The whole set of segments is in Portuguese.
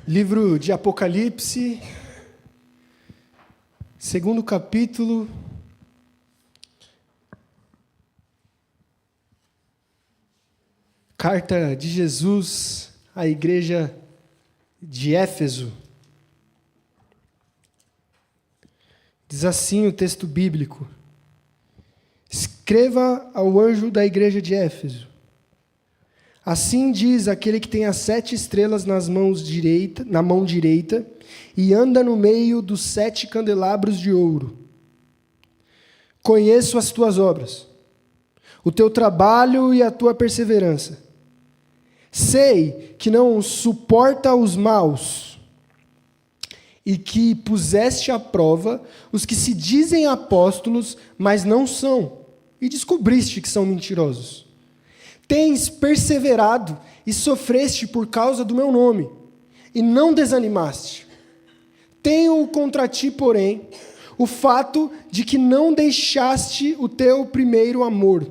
Livro de Apocalipse, segundo capítulo, carta de Jesus à igreja de Éfeso. Diz assim o texto bíblico: escreva ao anjo da igreja de Éfeso. Assim diz aquele que tem as 7 estrelas na mão direita e anda no meio dos 7 candelabros de ouro. Conheço as tuas obras, o teu trabalho e a tua perseverança. Sei que não suporta os maus e que puseste à prova os que se dizem apóstolos, mas não são, e descobriste que são mentirosos. Tens perseverado e sofreste por causa do meu nome, e não desanimaste. Tenho contra ti, porém, o fato de que não deixaste o teu primeiro amor.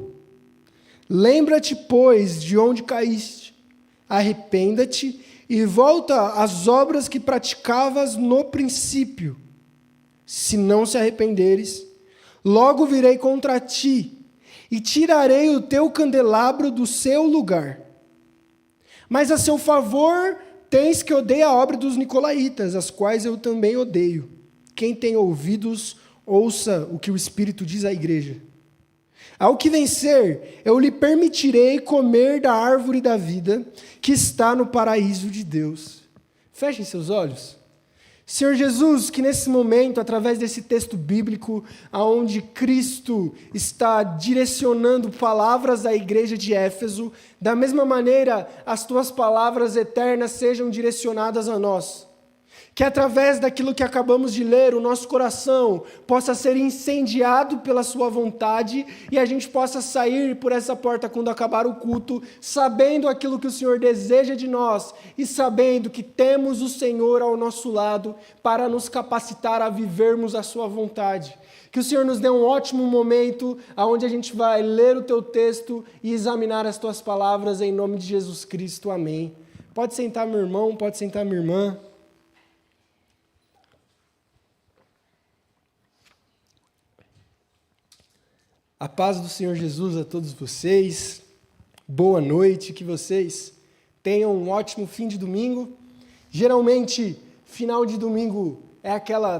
Lembra-te, pois, de onde caíste, arrependa-te e volta às obras que praticavas no princípio. Se não se arrependeres, logo virei contra ti, e tirarei o teu candelabro do seu lugar. Mas a seu favor tens que odeia a obra dos nicolaítas, as quais eu também odeio. Quem tem ouvidos, ouça o que o Espírito diz à igreja. Ao que vencer, eu lhe permitirei comer da árvore da vida, que está no paraíso de Deus. Fechem seus olhos. Senhor Jesus, que nesse momento, através desse texto bíblico, onde Cristo está direcionando palavras à igreja de Éfeso, da mesma maneira, as tuas palavras eternas sejam direcionadas a nós. Que através daquilo que acabamos de ler, o nosso coração possa ser incendiado pela sua vontade e a gente possa sair por essa porta quando acabar o culto, sabendo aquilo que o Senhor deseja de nós e sabendo que temos o Senhor ao nosso lado para nos capacitar a vivermos a sua vontade. Que o Senhor nos dê um ótimo momento onde a gente vai ler o teu texto e examinar as tuas palavras em nome de Jesus Cristo. Amém. Pode sentar, meu irmão, pode sentar, minha irmã. A paz do Senhor Jesus a todos vocês, boa noite, que vocês tenham um ótimo fim de domingo. Geralmente, final de domingo é aquela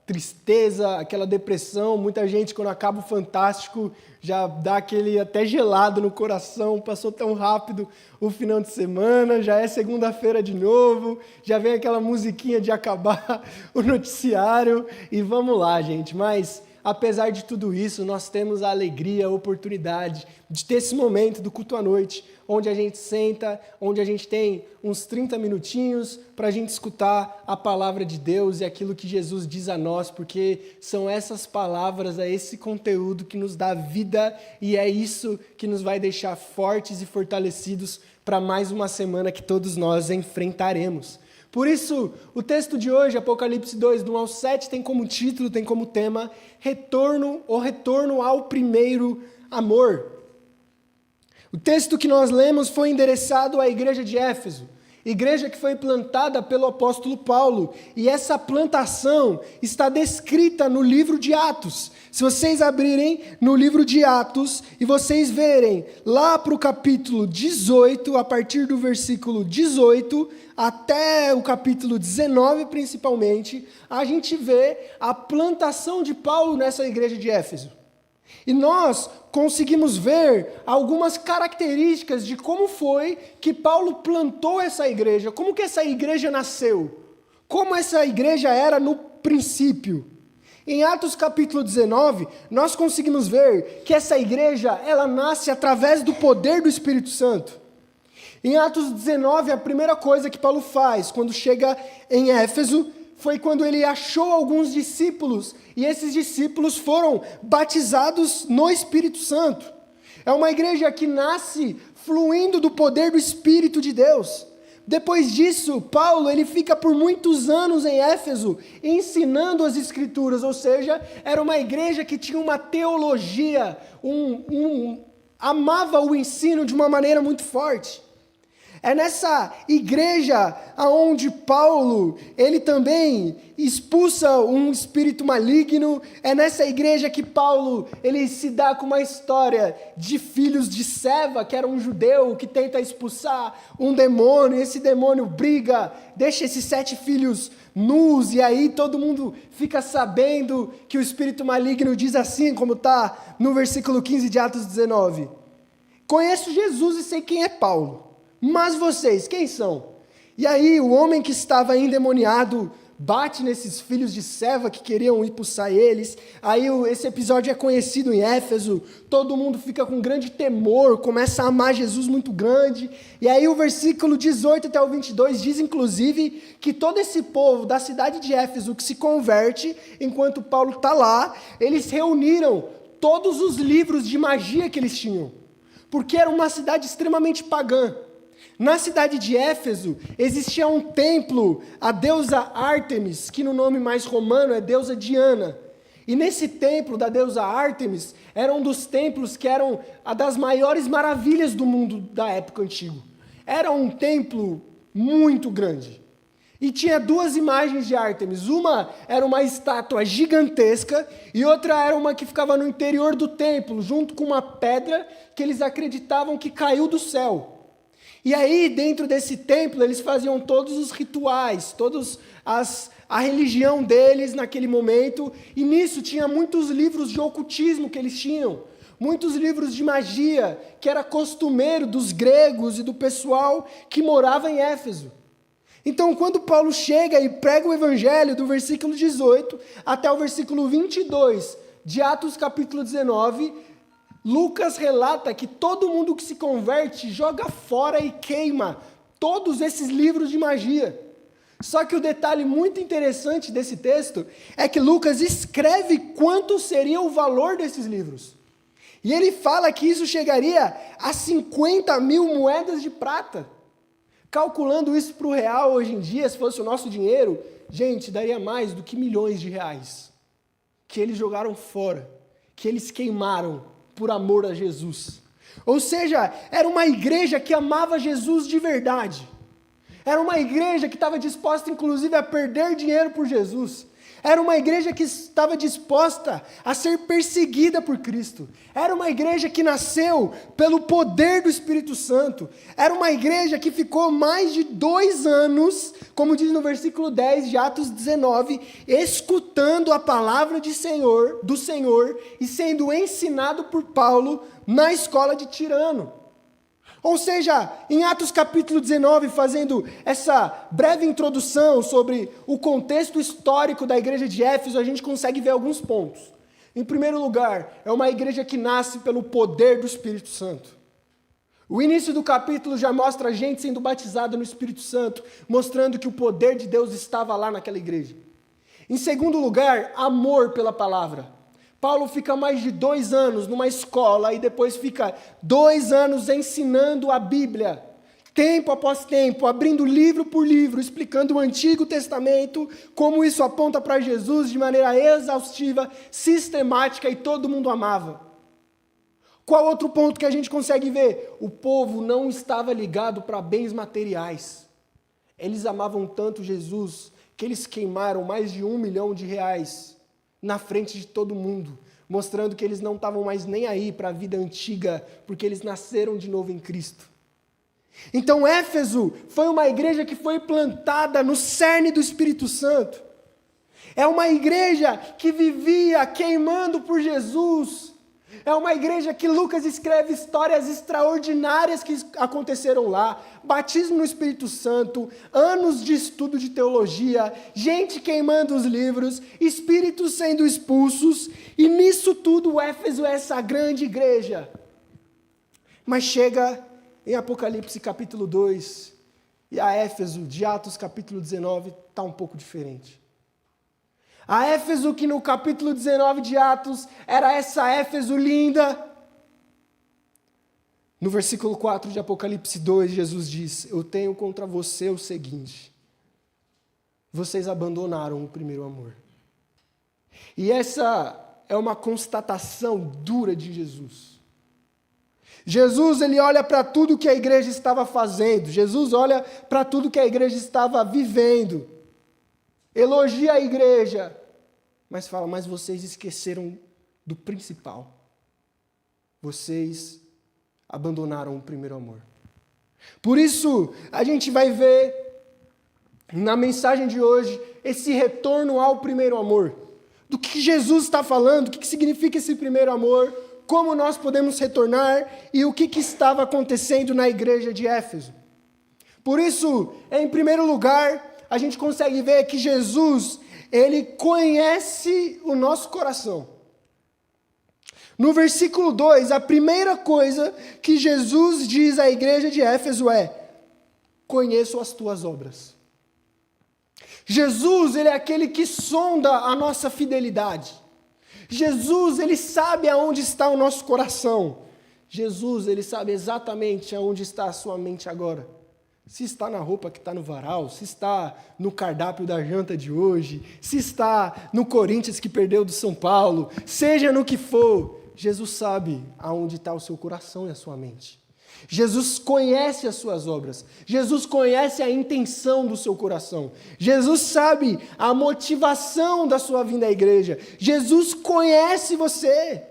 tristeza, aquela depressão, muita gente quando acaba o Fantástico já dá aquele até gelado no coração, passou tão rápido o final de semana, já é segunda-feira de novo, já vem aquela musiquinha de acabar o noticiário e vamos lá, gente, mas apesar de tudo isso, nós temos a alegria, a oportunidade de ter esse momento do culto à noite, onde a gente senta, onde a gente tem uns 30 minutinhos para a gente escutar a palavra de Deus e aquilo que Jesus diz a nós, porque são essas palavras, é esse conteúdo que nos dá vida e é isso que nos vai deixar fortes e fortalecidos para mais uma semana que todos nós enfrentaremos. Por isso, o texto de hoje, Apocalipse 2, do 1 ao 7, tem como título, tem como tema, retorno ao primeiro amor. O texto que nós lemos foi endereçado à igreja de Éfeso, igreja que foi plantada pelo apóstolo Paulo, e essa plantação está descrita no livro de Atos. Se vocês abrirem no livro de Atos e vocês verem lá para o capítulo 18, a partir do versículo 18 até o capítulo 19 principalmente, a gente vê a plantação de Paulo nessa igreja de Éfeso. E nós conseguimos ver algumas características de como foi que Paulo plantou essa igreja, como que essa igreja nasceu, como essa igreja era no princípio. Em Atos capítulo 19, nós conseguimos ver que essa igreja, ela nasce através do poder do Espírito Santo. Em Atos 19, a primeira coisa que Paulo faz quando chega em Éfeso foi quando ele achou alguns discípulos e esses discípulos foram batizados no Espírito Santo. É uma igreja que nasce fluindo do poder do Espírito de Deus. Depois disso, Paulo ele fica por muitos anos em Éfeso ensinando as Escrituras, ou seja, era uma igreja que tinha uma teologia, amava o ensino de uma maneira muito forte. É nessa igreja aonde Paulo, ele também expulsa um espírito maligno. É nessa igreja que Paulo, ele se dá com uma história de filhos de Seva, que era um judeu que tenta expulsar um demônio. Esse demônio briga, deixa esses 7 filhos nus, e aí todo mundo fica sabendo que o espírito maligno diz assim, como está no versículo 15 de Atos 19. Conheço Jesus e sei quem é Paulo. Mas vocês, quem são? E aí o homem que estava endemoniado bate nesses filhos de Seva que queriam expulsar eles. Aí esse episódio é conhecido em Éfeso, todo mundo fica com grande temor, começa a amar Jesus muito grande. E aí o versículo 18 até o 22 diz inclusive que todo esse povo da cidade de Éfeso que se converte, enquanto Paulo está lá, eles reuniram todos os livros de magia que eles tinham, porque era uma cidade extremamente pagã. Na cidade de Éfeso, existia um templo à deusa Ártemis, que no nome mais romano é deusa Diana. E nesse templo da deusa Ártemis, era um dos templos que eram a das maiores maravilhas do mundo da época antiga. Era um templo muito grande. E tinha 2 imagens de Ártemis. Uma era uma estátua gigantesca e outra era uma que ficava no interior do templo, junto com uma pedra que eles acreditavam que caiu do céu. E aí, dentro desse templo, eles faziam todos os rituais, a religião deles naquele momento, e nisso tinha muitos livros de ocultismo que eles tinham, muitos livros de magia, que era costumeiro dos gregos e do pessoal que morava em Éfeso. Então, quando Paulo chega e prega o evangelho do versículo 18 até o versículo 22 de Atos capítulo 19, Lucas relata que todo mundo que se converte joga fora e queima todos esses livros de magia. Só que o detalhe muito interessante desse texto é que Lucas escreve quanto seria o valor desses livros. E ele fala que isso chegaria a 50 mil moedas de prata. Calculando isso para o real hoje em dia, se fosse o nosso dinheiro, gente, daria mais do que milhões de reais. Que eles jogaram fora, que eles queimaram por amor a Jesus. Ou seja, era uma igreja que amava Jesus de verdade. Era uma igreja que estava disposta, inclusive, a perder dinheiro por Jesus. Era uma igreja que estava disposta a ser perseguida por Cristo. Era uma igreja que nasceu pelo poder do Espírito Santo. Era uma igreja que ficou mais de 2 anos, como diz no versículo 10 de Atos 19, escutando a palavra do Senhor e sendo ensinado por Paulo na escola de Tirano. Ou seja, em Atos capítulo 19, fazendo essa breve introdução sobre o contexto histórico da igreja de Éfeso, a gente consegue ver alguns pontos. Em primeiro lugar, é uma igreja que nasce pelo poder do Espírito Santo. O início do capítulo já mostra a gente sendo batizada no Espírito Santo, mostrando que o poder de Deus estava lá naquela igreja. Em segundo lugar, amor pela palavra. Paulo fica mais de 2 anos numa escola e depois fica 2 anos ensinando a Bíblia, tempo após tempo, abrindo livro por livro, explicando o Antigo Testamento, como isso aponta para Jesus de maneira exaustiva, sistemática, e todo mundo amava. Qual outro ponto que a gente consegue ver? O povo não estava ligado para bens materiais. Eles amavam tanto Jesus que eles queimaram mais de 1 milhão de reais na frente de todo mundo, mostrando que eles não estavam mais nem aí para a vida antiga, porque eles nasceram de novo em Cristo. Então Éfeso foi uma igreja que foi plantada no cerne do Espírito Santo. É uma igreja que vivia queimando por Jesus. É uma igreja que Lucas escreve histórias extraordinárias que aconteceram lá. Batismo no Espírito Santo, anos de estudo de teologia, gente queimando os livros, espíritos sendo expulsos. E nisso tudo, Éfeso é essa grande igreja. Mas chega em Apocalipse capítulo 2, e a Éfeso de Atos capítulo 19 está um pouco diferente. A Éfeso que no capítulo 19 de Atos era essa Éfeso linda. No versículo 4 de Apocalipse 2, Jesus diz: eu tenho contra você o seguinte: vocês abandonaram o primeiro amor. E essa é uma constatação dura de Jesus. Jesus, ele olha para tudo que a igreja estava fazendo. Jesus olha para tudo que a igreja estava vivendo. Elogia a igreja, mas fala, mas vocês esqueceram do principal. Vocês abandonaram o primeiro amor. Por isso, a gente vai ver na mensagem de hoje esse retorno ao primeiro amor. Do que Jesus está falando, o que significa esse primeiro amor, como nós podemos retornar e o que estava acontecendo na igreja de Éfeso. Por isso, em primeiro lugar, a gente consegue ver que Jesus, ele conhece o nosso coração. No versículo 2, a primeira coisa que Jesus diz à igreja de Éfeso é: conheço as tuas obras. Jesus, ele é aquele que sonda a nossa fidelidade. Jesus, ele sabe aonde está o nosso coração. Jesus, ele sabe exatamente aonde está a sua mente agora. Se está na roupa que está no varal, se está no cardápio da janta de hoje, se está no Corinthians que perdeu do São Paulo, seja no que for, Jesus sabe aonde está o seu coração e a sua mente. Jesus conhece as suas obras. Jesus conhece a intenção do seu coração. Jesus sabe a motivação da sua vinda à igreja. Jesus conhece você.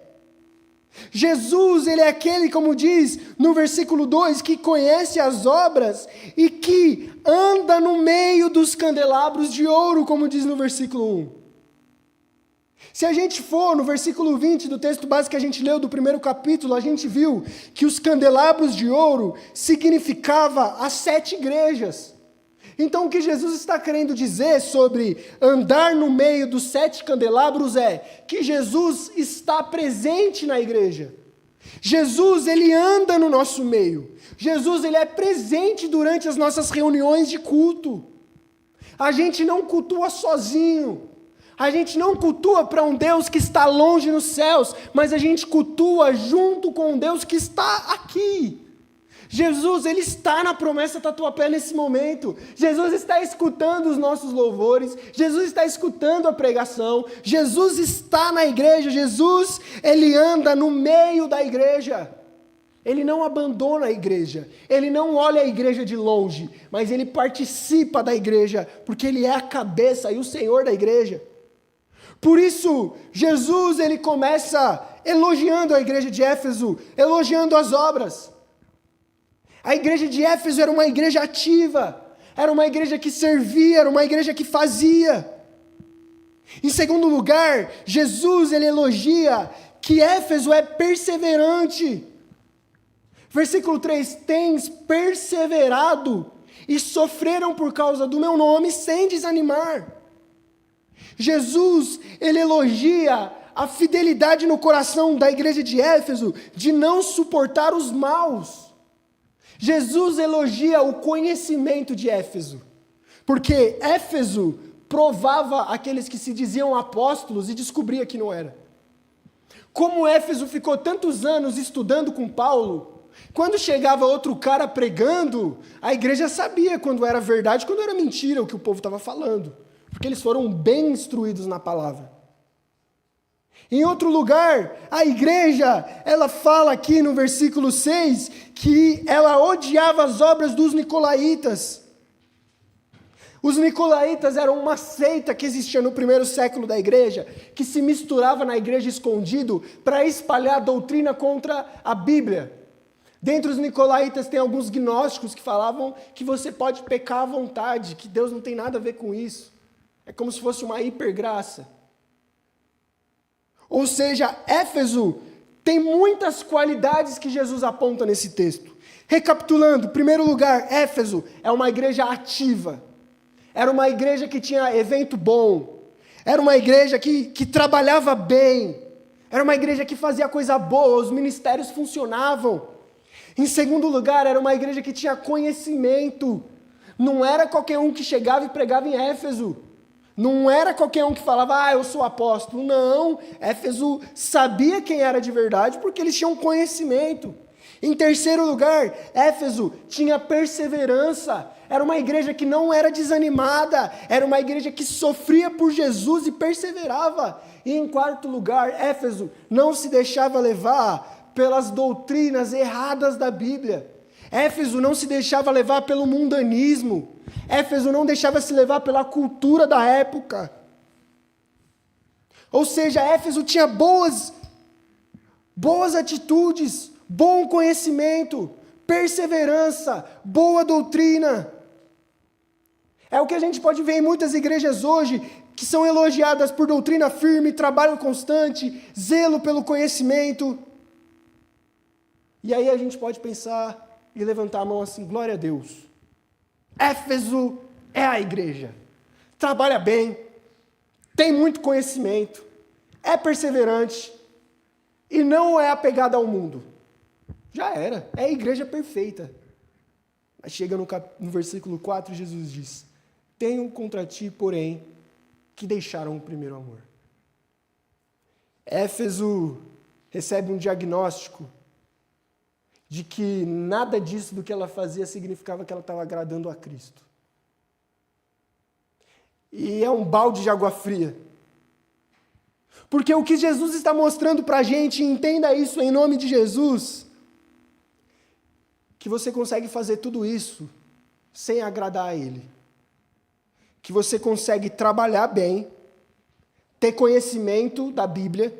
Jesus, ele é aquele, como diz no versículo 2, que conhece as obras e que anda no meio dos candelabros de ouro, como diz no versículo 1. Se a gente for no versículo 20 do texto básico que a gente leu do primeiro capítulo, a gente viu que os candelabros de ouro significava as 7 igrejas. Então o que Jesus está querendo dizer sobre andar no meio dos 7 candelabros é que Jesus está presente na igreja. Jesus, ele anda no nosso meio. Jesus, ele é presente durante as nossas reuniões de culto. A gente não cultua sozinho. A gente não cultua para um Deus que está longe nos céus, mas a gente cultua junto com um Deus que está aqui. Jesus, ele está na promessa Tatuapé nesse momento. Jesus está escutando os nossos louvores. Jesus está escutando a pregação. Jesus está na igreja. Jesus, ele anda no meio da igreja. Ele não abandona a igreja. Ele não olha a igreja de longe, mas ele participa da igreja, porque ele é a cabeça e o Senhor da igreja. Por isso, Jesus, ele começa elogiando a igreja de Éfeso, elogiando as obras. A igreja de Éfeso era uma igreja ativa, era uma igreja que servia, era uma igreja que fazia. Em segundo lugar, Jesus, ele elogia que Éfeso é perseverante. Versículo 3, tens perseverado e sofreram por causa do meu nome sem desanimar. Jesus, ele elogia a fidelidade no coração da igreja de Éfeso de não suportar os maus. Jesus elogia o conhecimento de Éfeso, porque Éfeso provava aqueles que se diziam apóstolos e descobria que não era. Como Éfeso ficou tantos anos estudando com Paulo, quando chegava outro cara pregando, a igreja sabia quando era verdade, quando era mentira o que o povo estava falando. Porque eles foram bem instruídos na palavra. Em outro lugar, a igreja, ela fala aqui no versículo 6, que ela odiava as obras dos nicolaítas. Os nicolaítas eram uma seita que existia no primeiro século da igreja, que se misturava na igreja escondido para espalhar a doutrina contra a Bíblia. Dentre os nicolaítas tem alguns gnósticos que falavam que você pode pecar à vontade, que Deus não tem nada a ver com isso. É como se fosse uma hipergraça. Ou seja, Éfeso tem muitas qualidades que Jesus aponta nesse texto. Recapitulando, em primeiro lugar, Éfeso é uma igreja ativa. Era uma igreja que tinha evento bom. Era uma igreja que trabalhava bem. Era uma igreja que fazia coisa boa, os ministérios funcionavam. Em segundo lugar, era uma igreja que tinha conhecimento. Não era qualquer um que chegava e pregava em Éfeso. Não era qualquer um que falava, eu sou apóstolo. Não, Éfeso sabia quem era de verdade porque eles tinham conhecimento. Em terceiro lugar, Éfeso tinha perseverança. Era uma igreja que não era desanimada. Era uma igreja que sofria por Jesus e perseverava. E em quarto lugar, Éfeso não se deixava levar pelas doutrinas erradas da Bíblia. Éfeso não se deixava levar pelo mundanismo. Éfeso não deixava se levar pela cultura da época. Ou seja, Éfeso tinha boas atitudes, bom conhecimento, perseverança, boa doutrina. É o que a gente pode ver em muitas igrejas hoje, que são elogiadas por doutrina firme, trabalho constante, zelo pelo conhecimento. E aí a gente pode pensar e levantar a mão assim, glória a Deus. Éfeso é a igreja. Trabalha bem, tem muito conhecimento, é perseverante e não é apegada ao mundo. Já era, é a igreja perfeita. Mas chega no versículo 4, Jesus diz: tenho contra ti, porém, que deixaram o primeiro amor. Éfeso recebe um diagnóstico de que nada disso do que ela fazia significava que ela estava agradando a Cristo. E é um balde de água fria. Porque o que Jesus está mostrando para a gente, entenda isso em nome de Jesus, que você consegue fazer tudo isso sem agradar a Ele. Que você consegue trabalhar bem, ter conhecimento da Bíblia,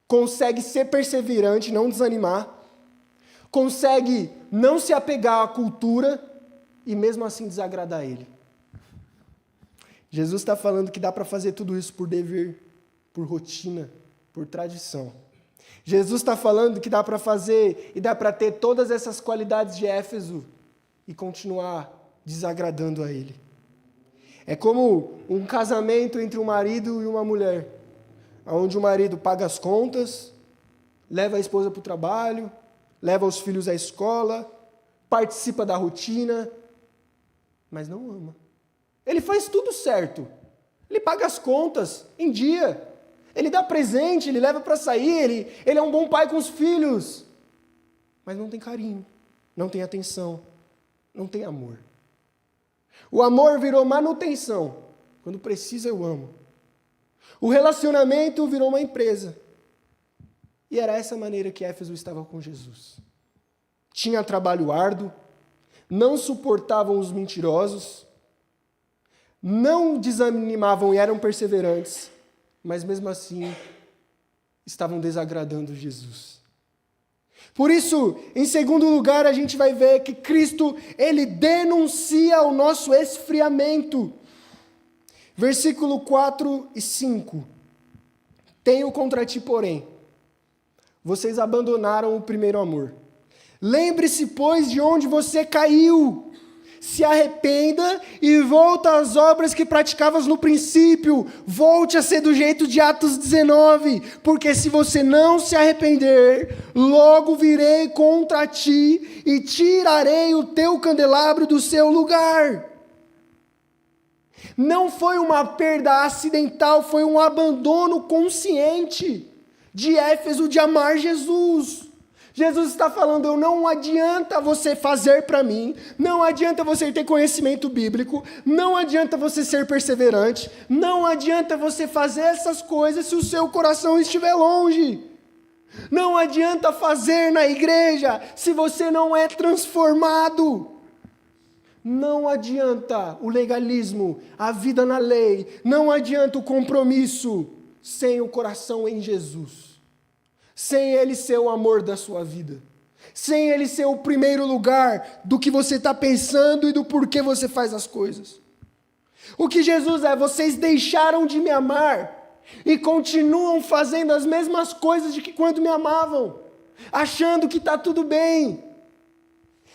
consegue ser perseverante, não desanimar, consegue não se apegar à cultura e mesmo assim desagradar a Ele. Jesus está falando que dá para fazer tudo isso por dever, por rotina, por tradição. Jesus está falando que dá para fazer e dá para ter todas essas qualidades de Éfeso e continuar desagradando a Ele. É como um casamento entre um marido e uma mulher, onde o marido paga as contas, leva a esposa para o trabalho, leva os filhos à escola, participa da rotina, mas não ama. Ele faz tudo certo. Ele paga as contas em dia. Ele dá presente, ele leva para sair, ele é um bom pai com os filhos. Mas não tem carinho, não tem atenção, não tem amor. O amor virou manutenção. Quando precisa, eu amo. O relacionamento virou uma empresa. E era essa maneira que Éfeso estava com Jesus. Tinha trabalho árduo, não suportavam os mentirosos, não desanimavam e eram perseverantes, mas mesmo assim estavam desagradando Jesus. Por isso, em segundo lugar, a gente vai ver que Cristo, ele denuncia o nosso esfriamento. Versículo 4 e 5. Tenho contra ti, porém, vocês abandonaram o primeiro amor. Lembre-se, pois, de onde você caiu. Se arrependa e volta às obras que praticavas no princípio. Volte a ser do jeito de Atos 19. Porque se você não se arrepender, logo virei contra ti e tirarei o teu candelabro do seu lugar. Não foi uma perda acidental, foi um abandono consciente de Éfeso de amar Jesus. Jesus está falando, não adianta você fazer para mim, não adianta você ter conhecimento bíblico, não adianta você ser perseverante, não adianta você fazer essas coisas se o seu coração estiver longe. Não adianta fazer na igreja se você não é transformado. Não adianta o legalismo, a vida na lei, não adianta o compromisso sem o coração em Jesus. Sem Ele ser o amor da sua vida. Sem Ele ser o primeiro lugar do que você está pensando e do porquê você faz as coisas. O que Jesus é, vocês deixaram de me amar e continuam fazendo as mesmas coisas de que quando me amavam, achando que está tudo bem.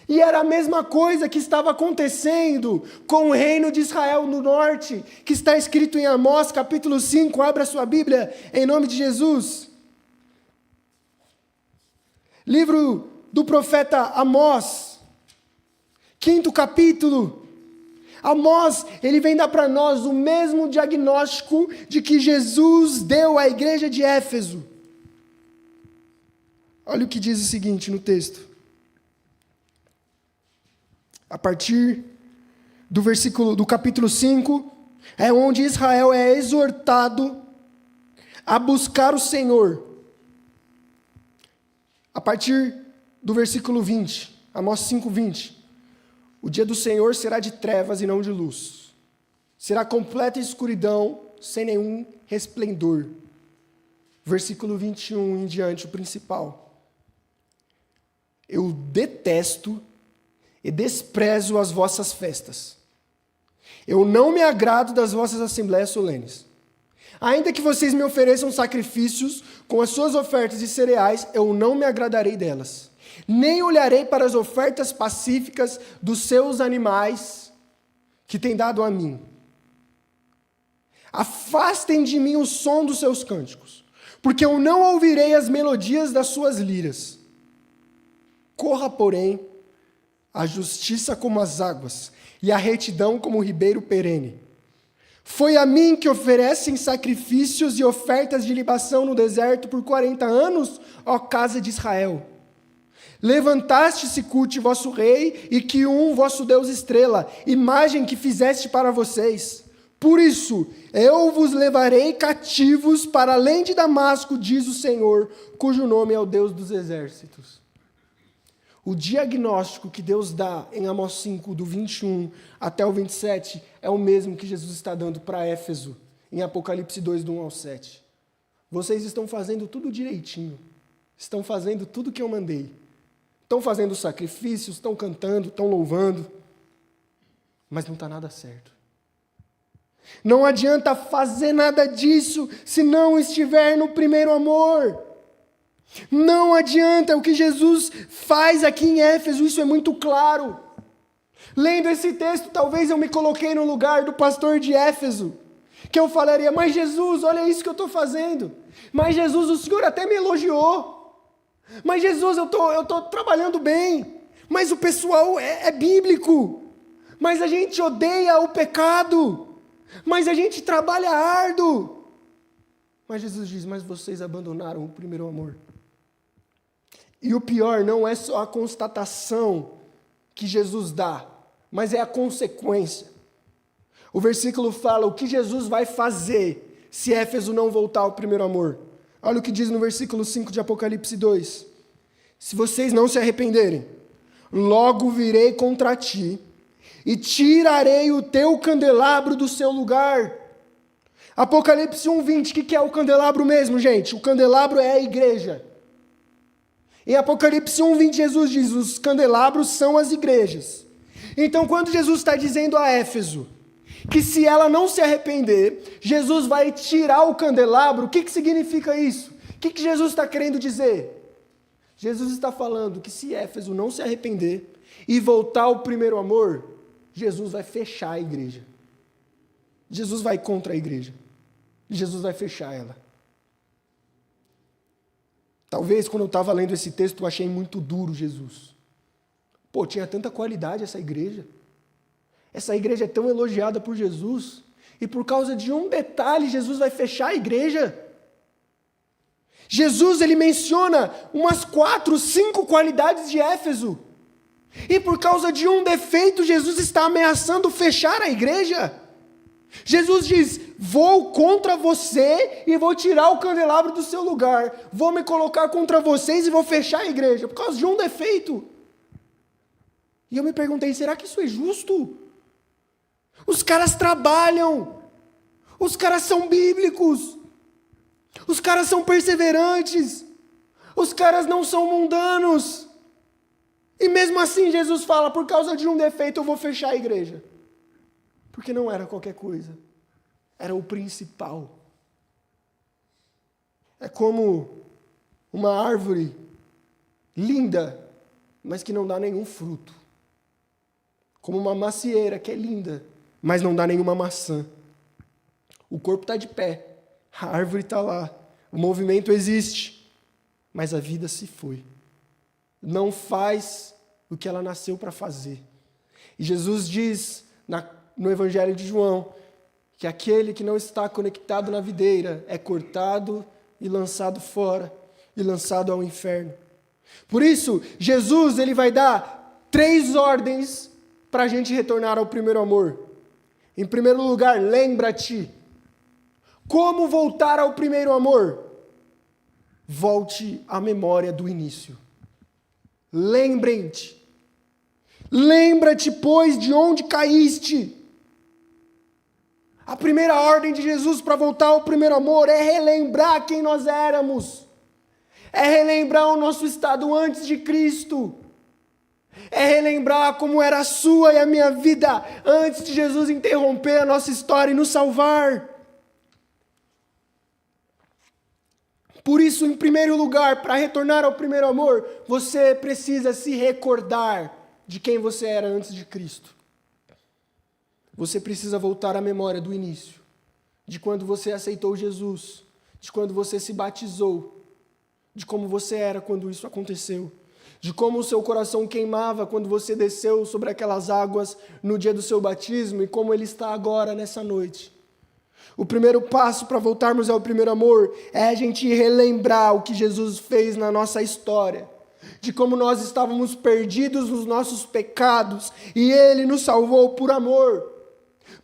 E era a mesma coisa que estava acontecendo com o reino de Israel no norte, que está escrito em Amós, capítulo 5, abra sua Bíblia, em nome de Jesus. Livro do profeta Amós, 5º capítulo. Amós, ele vem dar para nós o mesmo diagnóstico de que Jesus deu à igreja de Éfeso. Olha o que diz o seguinte no texto. A partir do capítulo 5, é onde Israel é exortado a buscar o Senhor. A partir do versículo 20, Amós 5:20. O dia do Senhor será de trevas e não de luz. Será completa escuridão, sem nenhum resplendor. Versículo 21 em diante, o principal. Eu detesto e desprezo as vossas festas. Eu não me agrado das vossas assembleias solenes. Ainda que vocês me ofereçam sacrifícios com as suas ofertas de cereais, eu não me agradarei delas. Nem olharei para as ofertas pacíficas dos seus animais que têm dado a mim. Afastem de mim o som dos seus cânticos, porque eu não ouvirei as melodias das suas liras. Corra, porém, a justiça como as águas, e a retidão como o ribeiro perene. Foi a mim que oferecem sacrifícios e ofertas de libação no deserto por 40 anos, ó casa de Israel. Levantaste-se, culte vosso rei, e que vosso Deus estrela, imagem que fizeste para vocês. Por isso, eu vos levarei cativos para além de Damasco, diz o Senhor, cujo nome é o Deus dos exércitos. O diagnóstico que Deus dá em Amós 5, do 21 até o 27, é o mesmo que Jesus está dando para Éfeso, em Apocalipse 2, do 1 ao 7. Vocês estão fazendo tudo direitinho, estão fazendo tudo que eu mandei. Estão fazendo sacrifícios, estão cantando, estão louvando, mas não está nada certo. Não adianta fazer nada disso se não estiver no primeiro amor. Não adianta. O que Jesus faz aqui em Éfeso, isso é muito claro. Lendo esse texto, talvez eu me coloquei no lugar do pastor de Éfeso, que eu falaria, mas Jesus, olha isso que eu estou fazendo. Mas Jesus, o Senhor até me elogiou. Mas Jesus, eu estou trabalhando bem. Mas o pessoal é bíblico. Mas a gente odeia o pecado. Mas a gente trabalha árduo. Mas Jesus diz, mas vocês abandonaram o primeiro amor. E o pior não é só a constatação que Jesus dá, mas é a consequência. O versículo fala o que Jesus vai fazer se Éfeso não voltar ao primeiro amor. Olha o que diz no versículo 5 de Apocalipse 2. Se vocês não se arrependerem, logo virei contra ti e tirarei o teu candelabro do seu lugar. Apocalipse 1:20, o que é o candelabro mesmo, gente? O candelabro é a igreja. Em Apocalipse 1:20, Jesus diz, os candelabros são as igrejas. Então, quando Jesus está dizendo a Éfeso que se ela não se arrepender, Jesus vai tirar o candelabro, o que significa isso? O que Jesus está querendo dizer? Jesus está falando que se Éfeso não se arrepender e voltar ao primeiro amor, Jesus vai fechar a igreja. Jesus vai contra a igreja. Jesus vai fechar ela. Talvez quando eu estava lendo esse texto eu achei muito duro Jesus. Pô, tinha tanta qualidade essa igreja. Essa igreja é tão elogiada por Jesus. E por causa de um detalhe, Jesus vai fechar a igreja. Jesus, ele menciona umas 4, 5 qualidades de Éfeso. E por causa de um defeito, Jesus está ameaçando fechar a igreja. Jesus diz, vou contra você e vou tirar o candelabro do seu lugar. Vou me colocar contra vocês e vou fechar a igreja, por causa de um defeito. E eu me perguntei, será que isso é justo? Os caras trabalham, os caras são bíblicos, os caras são perseverantes, os caras não são mundanos. E mesmo assim Jesus fala, por causa de um defeito eu vou fechar a igreja. Porque não era qualquer coisa, era o principal. É como uma árvore linda, mas que não dá nenhum fruto. Como uma macieira que é linda, mas não dá nenhuma maçã. O corpo está de pé, a árvore está lá, o movimento existe, mas a vida se foi. Não faz o que ela nasceu para fazer. E Jesus diz no Evangelho de João que aquele que não está conectado na videira é cortado e lançado fora, e lançado ao inferno. Por isso, Jesus ele vai dar 3 ordens para a gente retornar ao primeiro amor. Em primeiro lugar, lembra-te. Como voltar ao primeiro amor? Volte à memória do início. lembrem-te. Lembra-te, pois, de onde caíste. A primeira ordem de Jesus para voltar ao primeiro amor é relembrar quem nós éramos. É relembrar o nosso estado antes de Cristo. É relembrar como era a sua e a minha vida antes de Jesus interromper a nossa história e nos salvar. Por isso, em primeiro lugar, para retornar ao primeiro amor, você precisa se recordar de quem você era antes de Cristo. Você precisa voltar à memória do início, de quando você aceitou Jesus, de quando você se batizou, de como você era quando isso aconteceu, de como o seu coração queimava quando você desceu sobre aquelas águas no dia do seu batismo e como ele está agora nessa noite. O primeiro passo para voltarmos ao primeiro amor é a gente relembrar o que Jesus fez na nossa história, de como nós estávamos perdidos nos nossos pecados e Ele nos salvou por amor.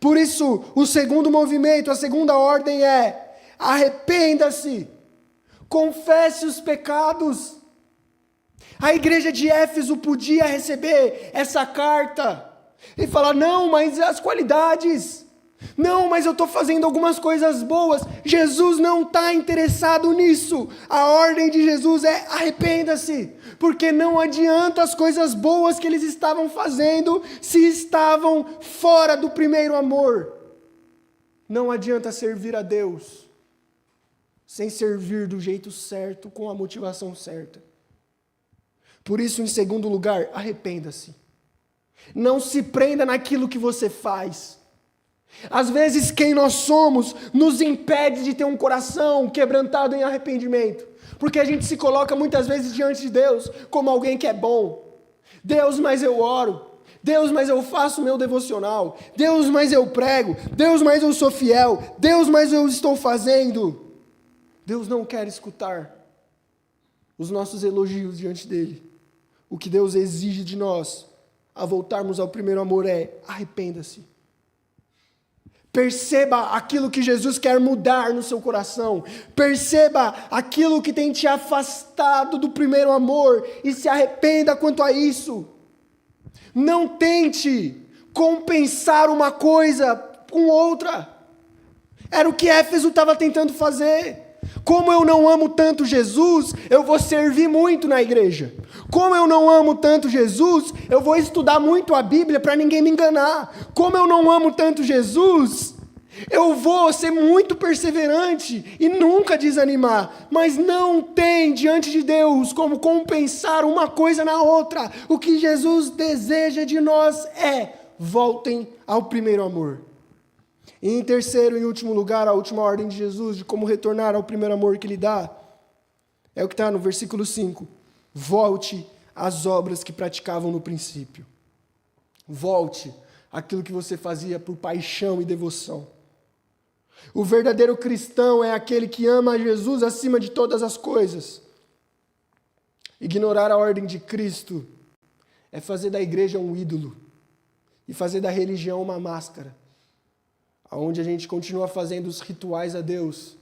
Por isso, o segundo movimento, a segunda ordem é: arrependa-se, confesse os pecados. A igreja de Éfeso podia receber essa carta e falar: não, mas as qualidades, não, mas eu estou fazendo algumas coisas boas. Jesus não está interessado nisso. A ordem de Jesus é: arrependa-se, porque não adianta as coisas boas que eles estavam fazendo se estavam fora do primeiro amor. Não adianta servir a Deus sem servir do jeito certo, com a motivação certa. Por isso, em segundo lugar, arrependa-se. Não se prenda naquilo que você faz. Às vezes, quem nós somos nos impede de ter um coração quebrantado em arrependimento. Porque a gente se coloca muitas vezes diante de Deus como alguém que é bom. Deus, mas eu oro. Deus, mas eu faço o meu devocional. Deus, mas eu prego. Deus, mas eu sou fiel. Deus, mas eu estou fazendo. Deus não quer escutar os nossos elogios diante dele. O que Deus exige de nós, a voltarmos ao primeiro amor, é: arrependa-se. Perceba aquilo que Jesus quer mudar no seu coração. Perceba aquilo que tem te afastado do primeiro amor e se arrependa quanto a isso. Não tente compensar uma coisa com outra. Era o que Éfeso estava tentando fazer. Como eu não amo tanto Jesus, eu vou servir muito na igreja. Como eu não amo tanto Jesus, eu vou estudar muito a Bíblia para ninguém me enganar. Como eu não amo tanto Jesus, eu vou ser muito perseverante e nunca desanimar. Mas não tem diante de Deus como compensar uma coisa na outra. O que Jesus deseja de nós é: voltem ao primeiro amor. E em terceiro e último lugar, a última ordem de Jesus de como retornar ao primeiro amor que Ele dá, é o que está no versículo 5. Volte às obras que praticavam no princípio. Volte àquilo que você fazia por paixão e devoção. O verdadeiro cristão é aquele que ama a Jesus acima de todas as coisas. Ignorar a ordem de Cristo é fazer da igreja um ídolo e fazer da religião uma máscara, onde a gente continua fazendo os rituais a Deus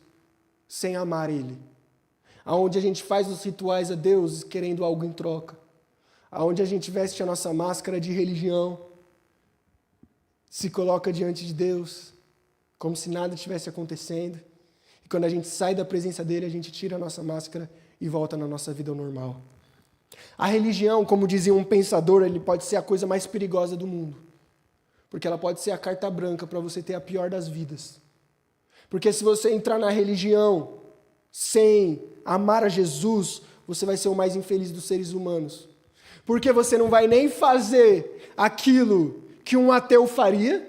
sem amar Ele. Onde a gente faz os rituais a Deus querendo algo em troca. Onde a gente veste a nossa máscara de religião, se coloca diante de Deus como se nada estivesse acontecendo. E quando a gente sai da presença dEle, a gente tira a nossa máscara e volta na nossa vida normal. A religião, como dizia um pensador, ele pode ser a coisa mais perigosa do mundo. Porque ela pode ser a carta branca para você ter a pior das vidas. Porque se você entrar na religião sem amar a Jesus, você vai ser o mais infeliz dos seres humanos. Porque você não vai nem fazer aquilo que um ateu faria,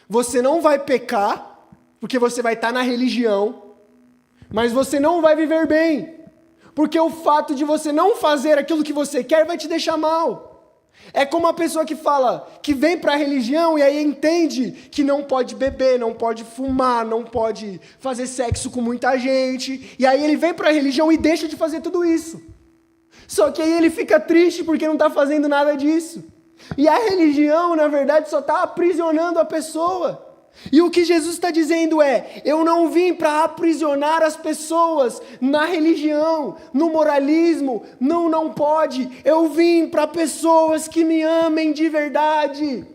você não vai pecar, porque você vai estar na religião, mas você não vai viver bem. Porque o fato de você não fazer aquilo que você quer vai te deixar mal. É como a pessoa que fala, que vem para a religião e aí entende que não pode beber, não pode fumar, não pode fazer sexo com muita gente, e aí ele vem para a religião e deixa de fazer tudo isso. Só que aí ele fica triste porque não está fazendo nada disso. E a religião, na verdade, só está aprisionando a pessoa. E o que Jesus está dizendo é: eu não vim para aprisionar as pessoas na religião, no moralismo, não pode. Eu vim para pessoas que me amem de verdade.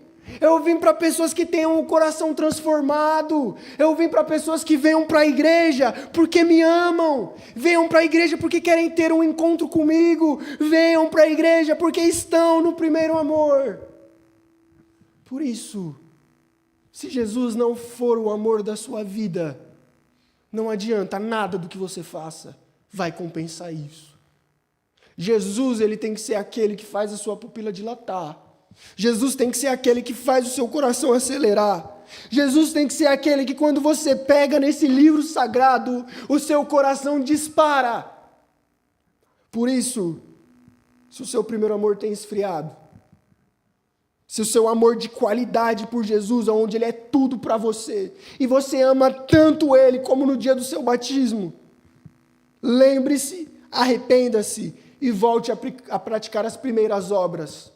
Eu vim para pessoas que tenham o coração transformado. Eu vim para pessoas que venham para a igreja porque me amam. Venham para a igreja porque querem ter um encontro comigo. Venham para a igreja porque estão no primeiro amor. Por isso, se Jesus não for o amor da sua vida, não adianta nada do que você faça, vai compensar isso. Jesus, ele tem que ser aquele que faz a sua pupila dilatar. Jesus tem que ser aquele que faz o seu coração acelerar. Jesus tem que ser aquele que quando você pega nesse livro sagrado, o seu coração dispara. Por isso, se o seu primeiro amor tem esfriado, se o seu amor de qualidade por Jesus, onde Ele é tudo para você, e você ama tanto Ele como no dia do seu batismo, lembre-se, arrependa-se e volte a praticar as primeiras obras.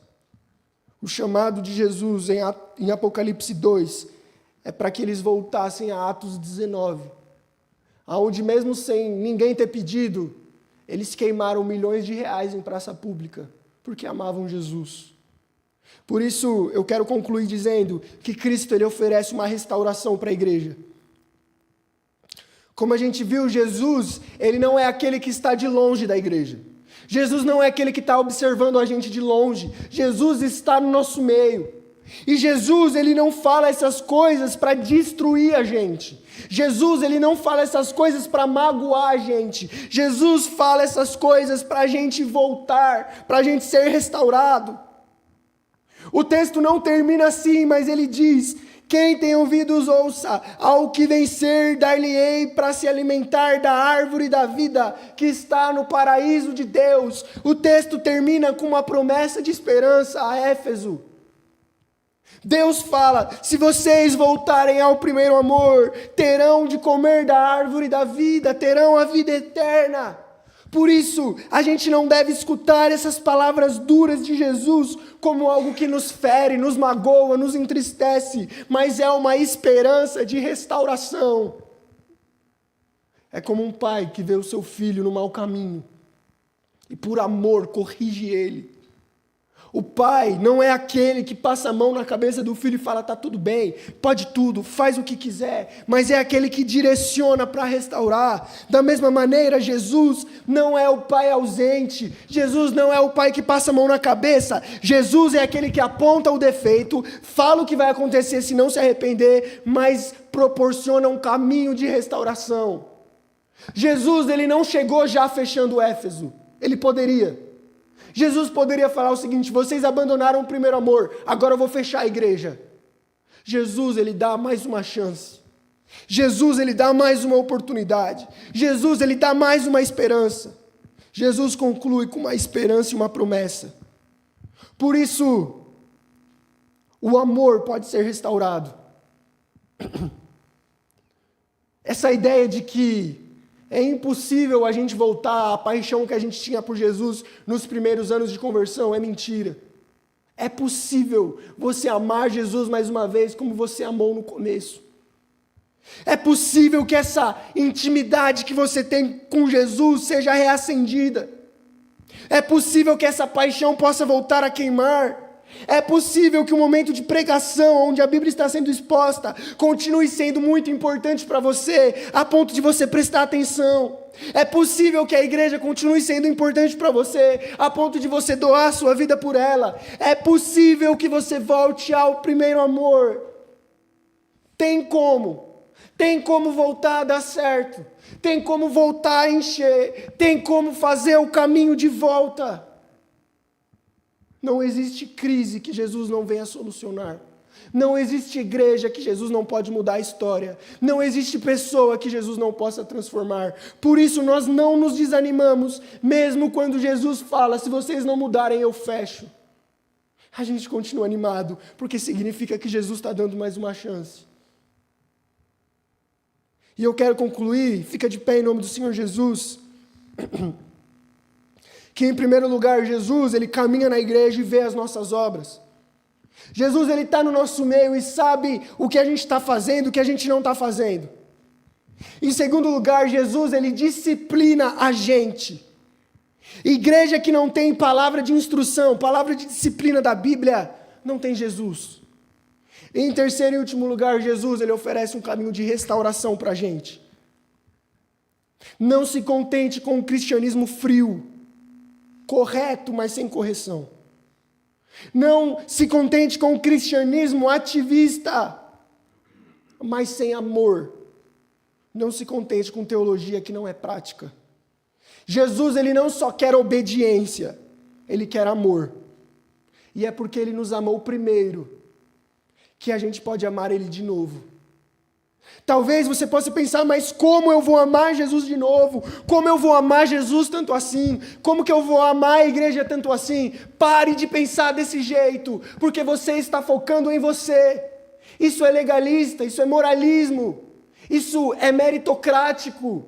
O chamado de Jesus em Apocalipse 2 é para que eles voltassem a Atos 19, onde mesmo sem ninguém ter pedido, eles queimaram milhões de reais em praça pública, porque amavam Jesus. Por isso, eu quero concluir dizendo que Cristo ele oferece uma restauração para a igreja. Como a gente viu, Jesus, ele não é aquele que está de longe da igreja. Jesus não é aquele que está observando a gente de longe. Jesus está no nosso meio. E Jesus, ele não fala essas coisas para destruir a gente. Jesus, ele não fala essas coisas para magoar a gente. Jesus fala essas coisas para a gente voltar, para a gente ser restaurado. O texto não termina assim, mas ele diz: quem tem ouvidos ouça, ao que vencer dar-lhe-ei para se alimentar da árvore da vida que está no paraíso de Deus. O texto termina com uma promessa de esperança a Éfeso. Deus fala: se vocês voltarem ao primeiro amor, terão de comer da árvore da vida, terão a vida eterna. Por isso, a gente não deve escutar essas palavras duras de Jesus como algo que nos fere, nos magoa, nos entristece, mas é uma esperança de restauração. É como um pai que vê o seu filho no mau caminho e por amor corrige ele. O pai não é aquele que passa a mão na cabeça do filho e fala: tá tudo bem, pode tudo, faz o que quiser, mas é aquele que direciona para restaurar. Da mesma maneira, Jesus não é o pai ausente, Jesus não é o pai que passa a mão na cabeça, Jesus é aquele que aponta o defeito, fala o que vai acontecer se não se arrepender, mas proporciona um caminho de restauração. Jesus, ele não chegou já fechando Éfeso, ele poderia. Jesus poderia falar o seguinte: vocês abandonaram o primeiro amor, agora eu vou fechar a igreja. Jesus, ele dá mais uma chance. Jesus, ele dá mais uma oportunidade. Jesus, ele dá mais uma esperança. Jesus conclui com uma esperança e uma promessa. Por isso, o amor pode ser restaurado. Essa ideia de que é impossível a gente voltar à paixão que a gente tinha por Jesus nos primeiros anos de conversão, é mentira. É possível você amar Jesus mais uma vez como você amou no começo. É possível que essa intimidade que você tem com Jesus seja reacendida. É possível que essa paixão possa voltar a queimar. É possível que o momento de pregação, onde a Bíblia está sendo exposta, continue sendo muito importante para você, a ponto de você prestar atenção. É possível que a igreja continue sendo importante para você, a ponto de você doar a sua vida por ela. É possível que você volte ao primeiro amor. Tem como voltar a dar certo. Tem como voltar a encher. Tem como fazer o caminho de volta. Não existe crise que Jesus não venha solucionar. Não existe igreja que Jesus não pode mudar a história. Não existe pessoa que Jesus não possa transformar. Por isso nós não nos desanimamos, mesmo quando Jesus fala: se vocês não mudarem, eu fecho. A gente continua animado, porque significa que Jesus está dando mais uma chance. E eu quero concluir, fica de pé em nome do Senhor Jesus, que em primeiro lugar Jesus, ele caminha na igreja e vê as nossas obras. Jesus, ele está no nosso meio e sabe o que a gente está fazendo, o que a gente não está fazendo. Em segundo lugar, Jesus, ele disciplina a gente. Igreja que não tem palavra de instrução, palavra de disciplina da Bíblia, não tem Jesus. E em terceiro e último lugar, Jesus, ele oferece um caminho de restauração para a gente. Não se contente com o cristianismo frio, correto, mas sem correção. Não se contente com o cristianismo ativista, mas sem amor. Não se contente com teologia que não é prática. Jesus, ele não só quer obediência, ele quer amor. E é porque ele nos amou primeiro que a gente pode amar ele de novo. Talvez você possa pensar, mas como eu vou amar Jesus de novo? Como eu vou amar Jesus tanto assim? Como que eu vou amar a igreja tanto assim? Pare de pensar desse jeito, porque você está focando em você. Isso é legalista, isso é moralismo, isso é meritocrático.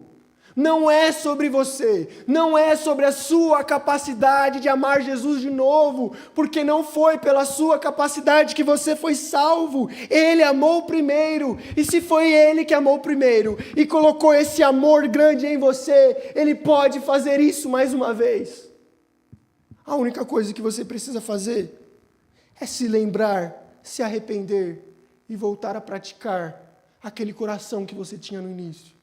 Não é sobre você, não é sobre a sua capacidade de amar Jesus de novo, porque não foi pela sua capacidade que você foi salvo. Ele amou primeiro, e se foi Ele que amou primeiro e colocou esse amor grande em você, Ele pode fazer isso mais uma vez. A única coisa que você precisa fazer é se lembrar, se arrepender e voltar a praticar aquele coração que você tinha no início.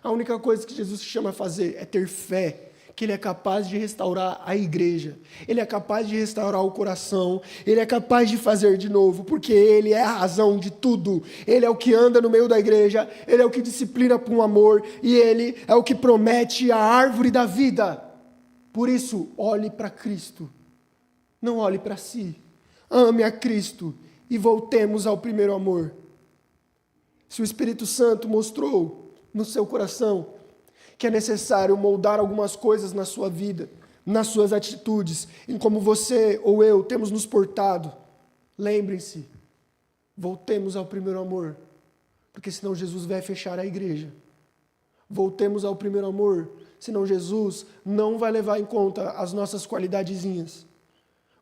A única coisa que Jesus te chama a fazer é ter fé, que Ele é capaz de restaurar a igreja, Ele é capaz de restaurar o coração, Ele é capaz de fazer de novo, porque Ele é a razão de tudo. Ele é o que anda no meio da igreja, Ele é o que disciplina com amor, e Ele é o que promete a árvore da vida. Por isso, olhe para Cristo, não olhe para si. Ame a Cristo e voltemos ao primeiro amor. Se o Espírito Santo mostrou no seu coração que é necessário moldar algumas coisas na sua vida, nas suas atitudes, em como você ou eu temos nos portado, lembrem-se, voltemos ao primeiro amor, porque senão Jesus vai fechar a igreja. Voltemos ao primeiro amor, senão Jesus não vai levar em conta as nossas qualidadezinhas.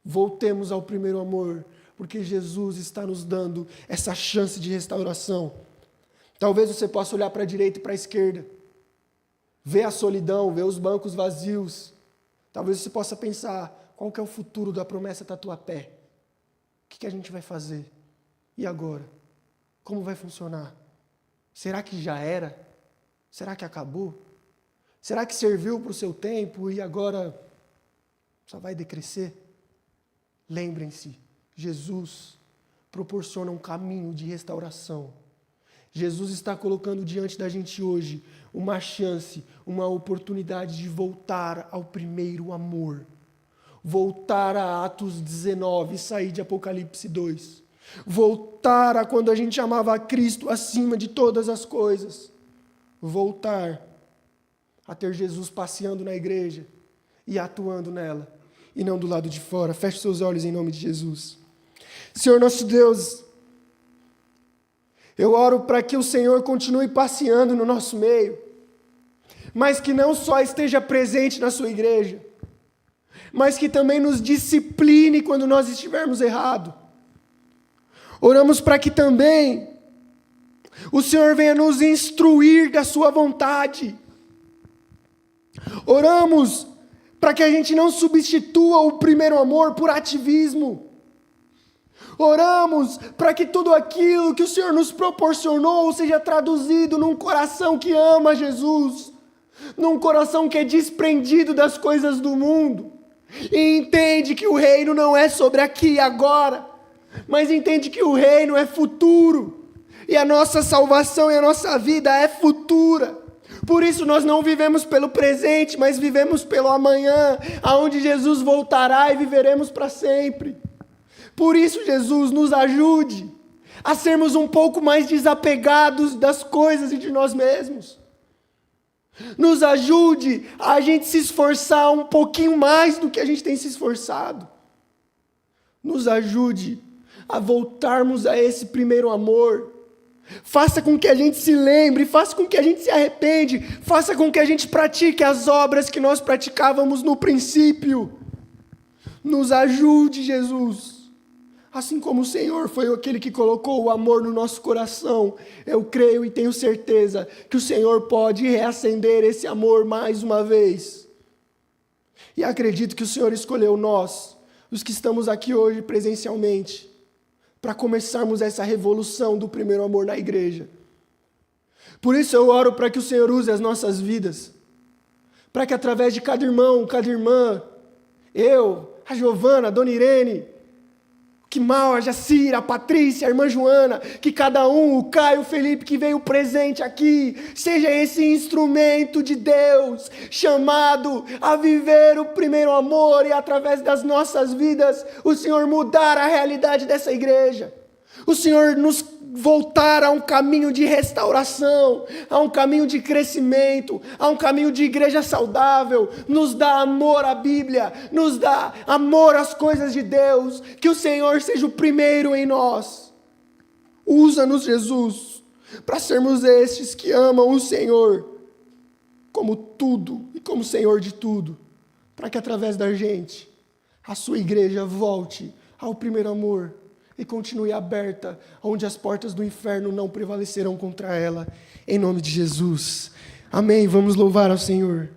Voltemos ao primeiro amor, porque Jesus está nos dando essa chance de restauração. Talvez você possa olhar para a direita e para a esquerda, ver a solidão, ver os bancos vazios. Talvez você possa pensar, qual que é o futuro da promessa Tatuapé? O que a gente vai fazer? E agora? Como vai funcionar? Será que já era? Será que acabou? Será que serviu para o seu tempo e agora só vai decrescer? Lembrem-se, Jesus proporciona um caminho de restauração. Jesus está colocando diante da gente hoje uma chance, uma oportunidade de voltar ao primeiro amor. Voltar a Atos 19 e sair de Apocalipse 2. Voltar a quando a gente amava a Cristo acima de todas as coisas. Voltar a ter Jesus passeando na igreja e atuando nela, e não do lado de fora. Feche seus olhos em nome de Jesus. Senhor nosso Deus, eu oro para que o Senhor continue passeando no nosso meio, mas que não só esteja presente na sua igreja, mas que também nos discipline quando nós estivermos errados. Oramos para que também o Senhor venha nos instruir da sua vontade. Oramos para que a gente não substitua o primeiro amor por ativismo. Oramos para que tudo aquilo que o Senhor nos proporcionou seja traduzido num coração que ama Jesus, num coração que é desprendido das coisas do mundo, e entende que o reino não é sobre aqui e agora, mas entende que o reino é futuro, e a nossa salvação e a nossa vida é futura. Por isso nós não vivemos pelo presente, mas vivemos pelo amanhã, aonde Jesus voltará e viveremos para sempre. Por isso, Jesus, nos ajude a sermos um pouco mais desapegados das coisas e de nós mesmos. Nos ajude a gente se esforçar um pouquinho mais do que a gente tem se esforçado. Nos ajude a voltarmos a esse primeiro amor. Faça com que a gente se lembre, faça com que a gente se arrepende, faça com que a gente pratique as obras que nós praticávamos no princípio. Nos ajude, Jesus, Assim como o Senhor foi aquele que colocou o amor no nosso coração, eu creio e tenho certeza que o Senhor pode reacender esse amor mais uma vez. E acredito que o Senhor escolheu nós, os que estamos aqui hoje presencialmente, para começarmos essa revolução do primeiro amor na igreja. Por isso eu oro para que o Senhor use as nossas vidas, para que através de cada irmão, cada irmã, eu, a Giovana, a Dona Irene, que mal, a Jacira, a Patrícia, a irmã Joana, que cada um, o Caio, o Felipe, que veio presente aqui, seja esse instrumento de Deus, chamado a viver o primeiro amor e através das nossas vidas, o Senhor mudar a realidade dessa igreja. O Senhor nos voltar a um caminho de restauração, a um caminho de crescimento, a um caminho de igreja saudável, nos dá amor à Bíblia, nos dá amor às coisas de Deus, que o Senhor seja o primeiro em nós. Usa-nos, Jesus, para sermos estes que amam o Senhor como tudo e como Senhor de tudo, para que através da gente, a sua igreja volte ao primeiro amor, e continue aberta, onde as portas do inferno não prevalecerão contra ela, em nome de Jesus. Amém. Vamos louvar ao Senhor.